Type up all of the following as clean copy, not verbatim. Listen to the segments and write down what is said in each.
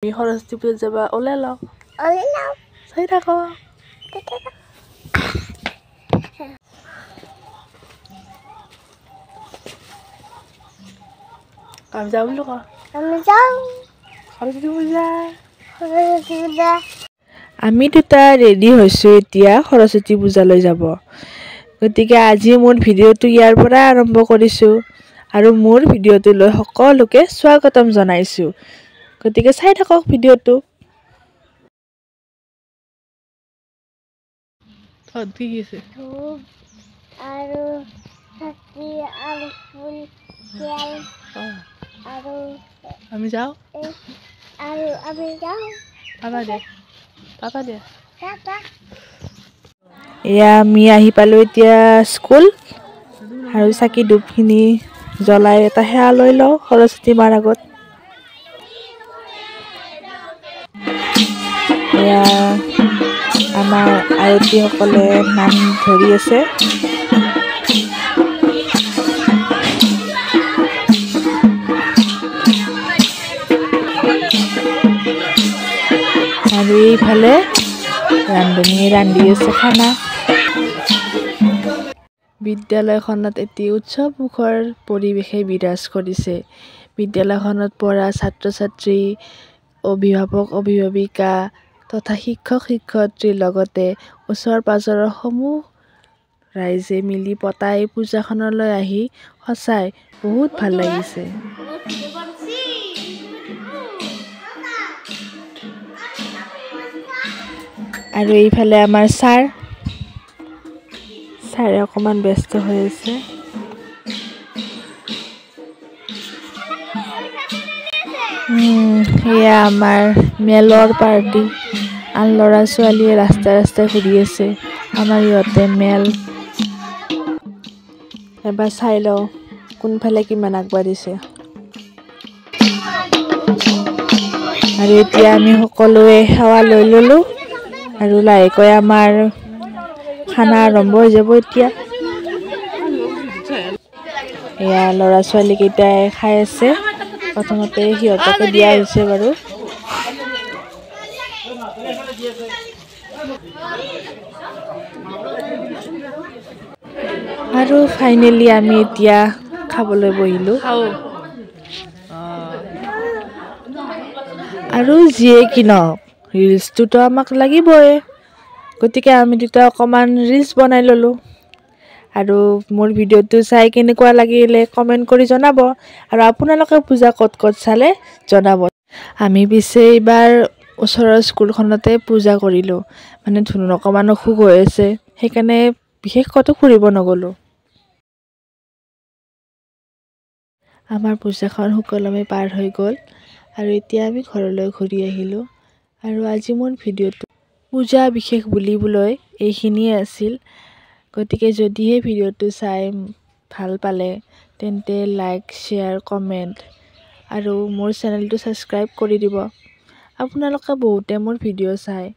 আমি সৰস্বতী পূজাত যাবা ওলাই লওঁ চাই থাক আমি যাওঁ বুলি ক সৰস্বতী পূজা আমি দুটা ৰেডি হৈছোঁ এতিয়া সৰস্বতী পূজালৈ যাব গতিকে আজি মোৰ ভিডিঅ'টো ইয়াৰ পৰা আৰম্ভ কৰিছোঁ আৰু মোৰ ভিডিঅ'টোলৈ সকলোকে স্বাগতম জনাইছোঁ গতিকে চাই থাকক ভিডিঅ'টো কি আছে আৰু ছাতি আৰু ফুল তেল আৰু আমি যাওঁ আৰু আমি যাওঁ পাপা দে টাটা এয়া আমি আহি পালোঁ এতিয়া স্কুল আৰু চাকি ধূপখিনি জ্বলাই এটা সেৱা লৈ লওঁ সৰস্বতী মাৰ আগত এয়া আমাৰ আয়তীসকলে নাম ধৰি আছে আৰু এইফালে ৰান্ধনীয়ে ৰান্ধি আছে খানা বিদ্যালয়খনত এটি উৎসৱমুখৰ পৰিৱেশে বিৰাজ কৰিছে বিদ্যালয়খনত পঢ়া ছাত্ৰ ছাত্ৰী অভিভাৱক অভিভাৱিকা তথা শিক্ষক শিক্ষয়িত্ৰীৰ লগতে ওচৰ পাজৰৰ সমূহ ৰাইজে মিলি পতা এই পূজাখনলৈ আহি সঁচাই বহুত ভাল লাগিছে আৰু এইফালে আমাৰ ছাৰে অকণমান ব্যস্ত হৈ আছে এয়া আমাৰ মেলৰ পাৰ্টি আন ল'ৰা ছোৱালীয়ে ৰাস্তাই ৰাস্তাই ঘূৰি আছে আমাৰ ইহঁতে মেল এবাৰ চাই লওঁ কোনফালে কিমান আগবাঢ়িছে আৰু এতিয়া আমি সকলোৱে সেৱা লৈ ল'লোঁ আৰু লাহেকৈ আমাৰ খানা আৰম্ভ হৈ যাব এতিয়া এয়া ল'ৰা ছোৱালীকেইটাই খাই আছে প্ৰথমতে সিহঁতকে দিয়া হৈছে বাৰু আৰু ফাইনেলি আমি এতিয়া খাবলৈ বহিলোঁ আৰু যিয়ে কি নহওক ৰিলচটোতো আমাক লাগিবই গতিকে আমি দুটা অকণমান ৰিলচ বনাই ল'লোঁ আৰু মোৰ ভিডিঅ'টো চাই কেনেকুৱা লাগিলে কমেণ্ট কৰি জনাব আৰু আপোনালোকে পূজা ক'ত ক'ত চালে জনাব আমি পিছে এইবাৰ ওচৰৰ স্কুলখনতে পূজা কৰিলোঁ মানে ধুনুৰ অকণমান অসুখ হৈ আছে সেইকাৰণে বিশেষ ক'তো ফুৰিব নগ'লোঁ আমাৰ পূজাখন সুকলমে পাৰ হৈ গ'ল আৰু এতিয়া আমি ঘৰলৈ ঘূৰি আহিলোঁ আৰু আজি মোৰ ভিডিঅ'টো পূজা বিশেষ বুলিবলৈ এইখিনিয়ে আছিল গতিকে যদিহে ভিডিঅ'টো চাই ভাল পালে তেন্তে লাইক শ্বেয়াৰ কমেণ্ট আৰু মোৰ চেনেলটো ছাবস্ক্ৰাইব কৰি দিব আপোনালোকে বহুতে মোৰ ভিডিঅ' চায়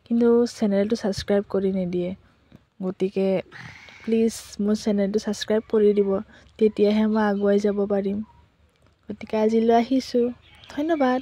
কিন্তু চেনেলটো ছাবস্ক্ৰাইব কৰি নিদিয়ে গতিকে প্লিজ মোৰ চেনেলটো ছাবস্ক্ৰাইব কৰি দিব তেতিয়াহে মই আগুৱাই যাব পাৰিম গতিকে আজিলৈ আহিছোঁ ধন্যবাদ